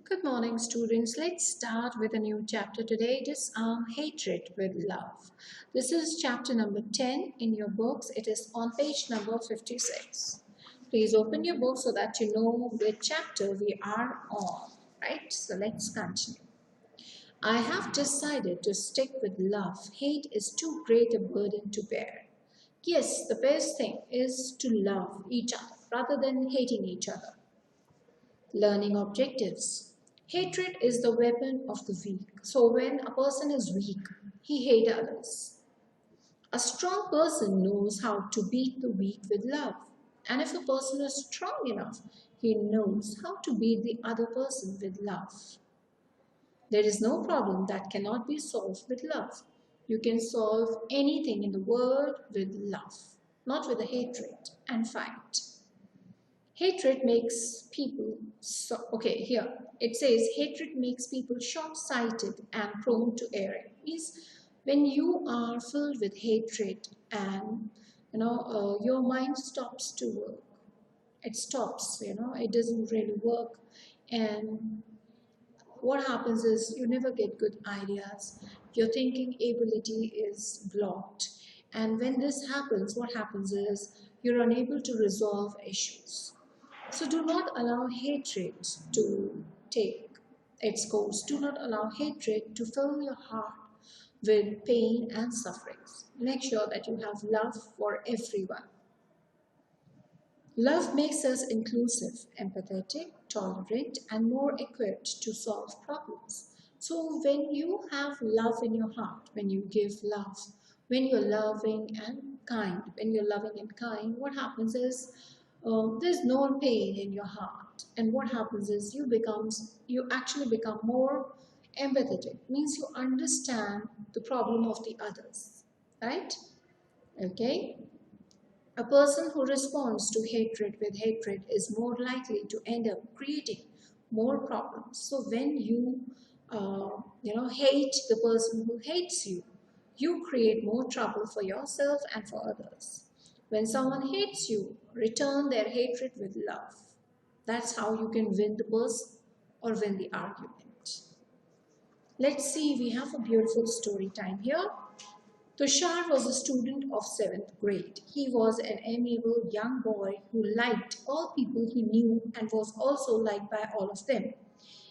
Good morning, students. Let's start with a new chapter today. It is Hatred with Love. This is chapter number 10 in your books. It is on page number 56. Please open your book so that you know which chapter we are on. Right? So let's continue. I have decided to stick with love. Hate is too great a burden to bear. Yes, the best thing is to love each other rather than hating each other. Learning objectives. Hatred is the weapon of the weak. So when a person is weak, he hates others. A strong person knows how to beat the weak with love. And if a person is strong enough, he knows how to beat the other person with love. There is no problem that cannot be solved with love. You can solve anything in the world with love, not with a hatred and fight. Hatred makes people, here it says hatred makes people short-sighted and prone to erring. Means when you are filled with hatred and your mind stops to work. It stops, it doesn't really work. And what happens is you never get good ideas. Your thinking ability is blocked. And when this happens, what happens is you're unable to resolve issues. So do not allow hatred to take its course. Do not allow hatred to fill your heart with pain and sufferings. Make sure that you have love for everyone. Love makes us inclusive, empathetic, tolerant, and more equipped to solve problems. So when you have love in your heart, when you give love, when you're loving and kind, what happens is there's no pain in your heart. And what happens is you actually become more empathetic. Means you understand the problem of the others, right? Okay. A person who responds to hatred with hatred is more likely to end up creating more problems. So when you hate the person who hates you, you create more trouble for yourself and for others. When someone hates you, return their hatred with love. That's how you can win the person or win the argument. Let's see, we have a beautiful story time here. Tushar was a student of 7th grade. He was an amiable young boy who liked all people he knew and was also liked by all of them.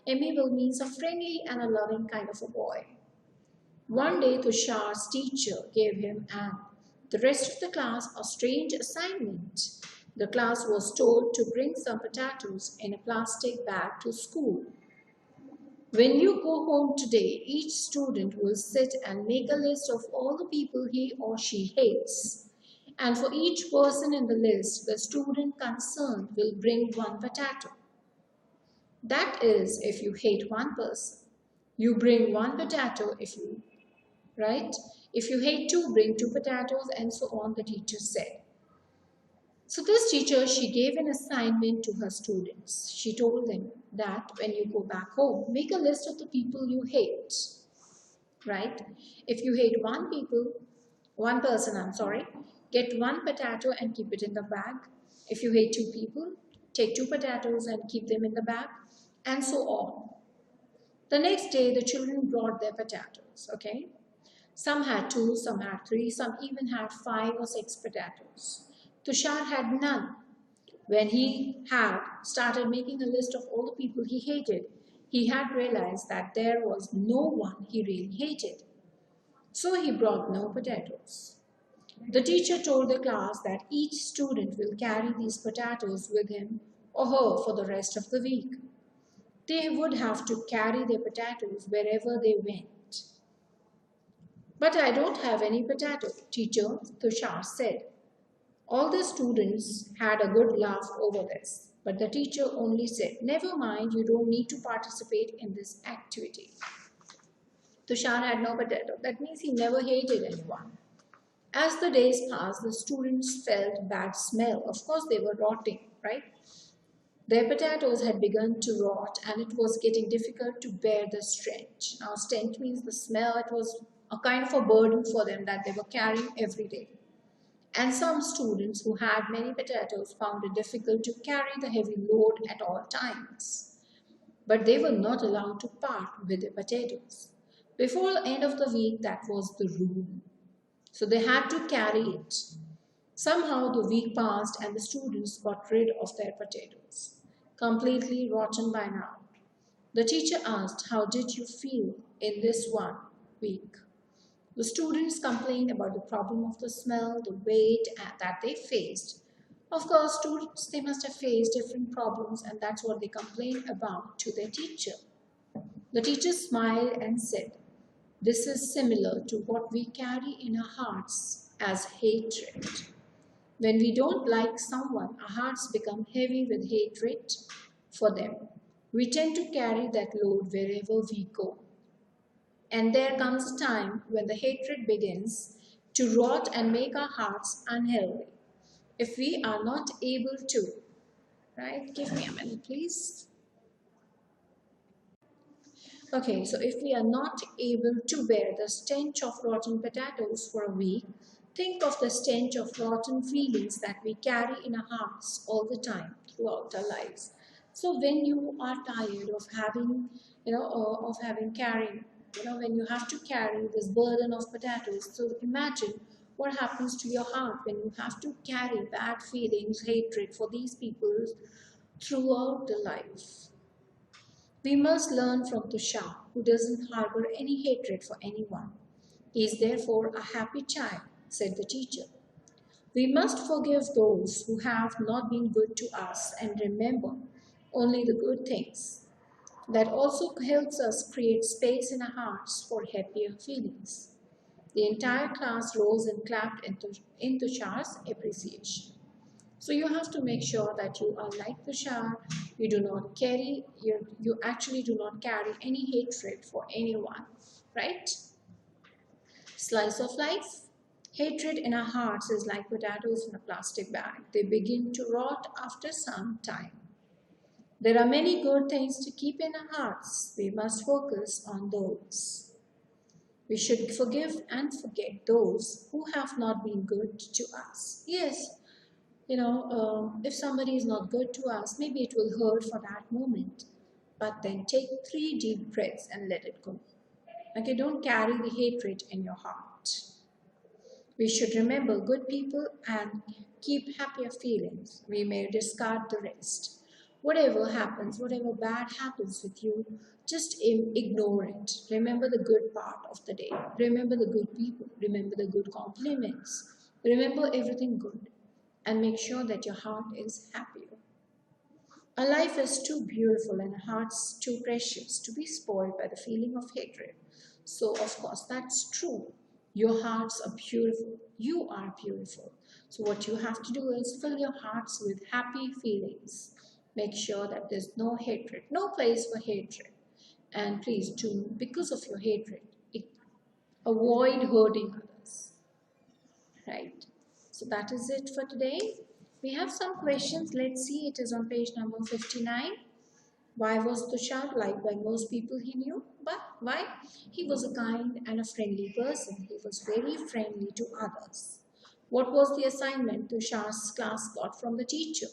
Amiable means a friendly and a loving kind of a boy. One day, Tushar's teacher gave him and the rest of the class a strange assignment. The class was told to bring some potatoes in a plastic bag to school. When you go home today, each student will sit and make a list of all the people he or she hates. And for each person in the list, the student concerned will bring one potato. That is, if you hate one person, you bring one potato right? If you hate two, bring two potatoes, and so on, the teacher said. So this teacher, she gave an assignment to her students. She told them that when you go back home, make a list of the people you hate, right? If you hate one person, get one potato and keep it in the bag. If you hate two people, take two potatoes and keep them in the bag, and so on. The next day, the children brought their potatoes, okay? Some had two, some had three, some even had 5 or 6 potatoes. Tushar had none. When he had started making a list of all the people he hated, he had realized that there was no one he really hated. So he brought no potatoes. The teacher told the class that each student will carry these potatoes with him or her for the rest of the week. They would have to carry their potatoes wherever they went. But I don't have any potato, teacher, Tushar said. All the students had a good laugh over this, but the teacher only said, never mind, you don't need to participate in this activity. Tushar had no potato. That means he never hated anyone. As the days passed, the students felt bad smell. Of course, they were rotting, right? Their potatoes had begun to rot and it was getting difficult to bear the stench. Now, stench means the smell. It was a kind of a burden for them that they were carrying every day. And some students who had many potatoes found it difficult to carry the heavy load at all times. but they were not allowed to part with their potatoes. Before the end of the week, that was the rule. So they had to carry it. Somehow the week passed and the students got rid of their potatoes, completely rotten by now. The teacher asked, "How did you feel in this one week?" The students complained about the problem of the smell, the weight that they faced. Of course, students, they must have faced different problems, and that's what they complained about to their teacher. The teacher smiled and said, "This is similar to what we carry in our hearts as hatred. When we don't like someone, our hearts become heavy with hatred for them. We tend to carry that load wherever we go. And there comes a time when the hatred begins to rot and make our hearts unhealthy. If we are not able to," right? Give me a minute, please. Okay, so if we are not able to bear the stench of rotten potatoes for a week, think of the stench of rotten feelings that we carry in our hearts all the time throughout our lives. So when you are tired of having, of having carrying, when you have to carry this burden of potatoes, so imagine what happens to your heart when you have to carry bad feelings, hatred for these people throughout the life. We must learn from Tushar, who doesn't harbor any hatred for anyone. He is therefore a happy child, said the teacher. We must forgive those who have not been good to us and remember only the good things. That also helps us create space in our hearts for happier feelings. The entire class rose and clapped in Tushar's appreciation. So you have to make sure that you are like Tushar. You do not carry, you actually do not carry any hatred for anyone, right? Slice of life. Hatred in our hearts is like potatoes in a plastic bag. They begin to rot after some time. There are many good things to keep in our hearts. We must focus on those. We should forgive and forget those who have not been good to us. Yes, if somebody is not good to us, maybe it will hurt for that moment. But then take 3 deep breaths and let it go. Okay, don't carry the hatred in your heart. We should remember good people and keep happier feelings. We may discard the rest. Whatever happens, whatever bad happens with you, just ignore it. Remember the good part of the day. Remember the good people. Remember the good compliments. Remember everything good. And make sure that your heart is happier. Our life is too beautiful and our hearts too precious to be spoiled by the feeling of hatred. So, of course, that's true. Your hearts are beautiful. You are beautiful. So what you have to do is fill your hearts with happy feelings. Make sure that there's no hatred, no place for hatred. And please do, because of your hatred, avoid hurting others. Right? So that is it for today. We have some questions. Let's see. It is on page number 59. Why was Tushar liked by most people he knew? But why? He was a kind and a friendly person. He was very friendly to others. What was the assignment Tushar's class got from the teacher?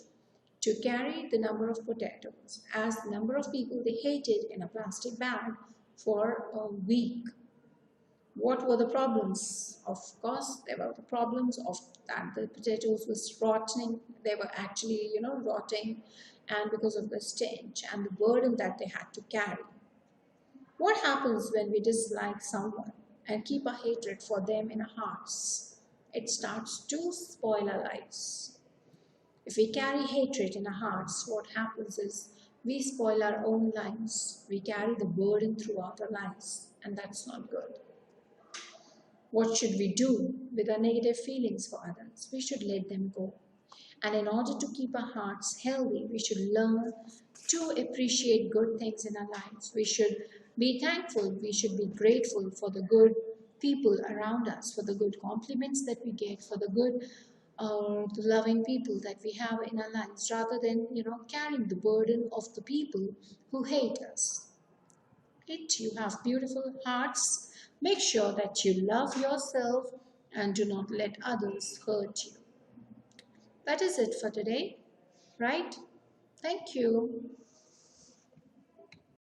To carry the number of potatoes as the number of people they hated in a plastic bag for a week. What were the problems? Of course, there were the problems of that the potatoes was rotting. They were actually, rotting, and because of the stench and the burden that they had to carry. What happens when we dislike someone and keep a hatred for them in our hearts? It starts to spoil our lives. If we carry hatred in our hearts, what happens is we spoil our own lives. We carry the burden throughout our lives, and that's not good. What should we do with our negative feelings for others? We should let them go. And in order to keep our hearts healthy, we should learn to appreciate good things in our lives. We should be thankful. We should be grateful for the good people around us, for the good compliments that we get, for the good, the loving people that we have in our lives, rather than, carrying the burden of the people who hate us. You have beautiful hearts. Make sure that you love yourself and do not let others hurt you. That is it for today, right? Thank you.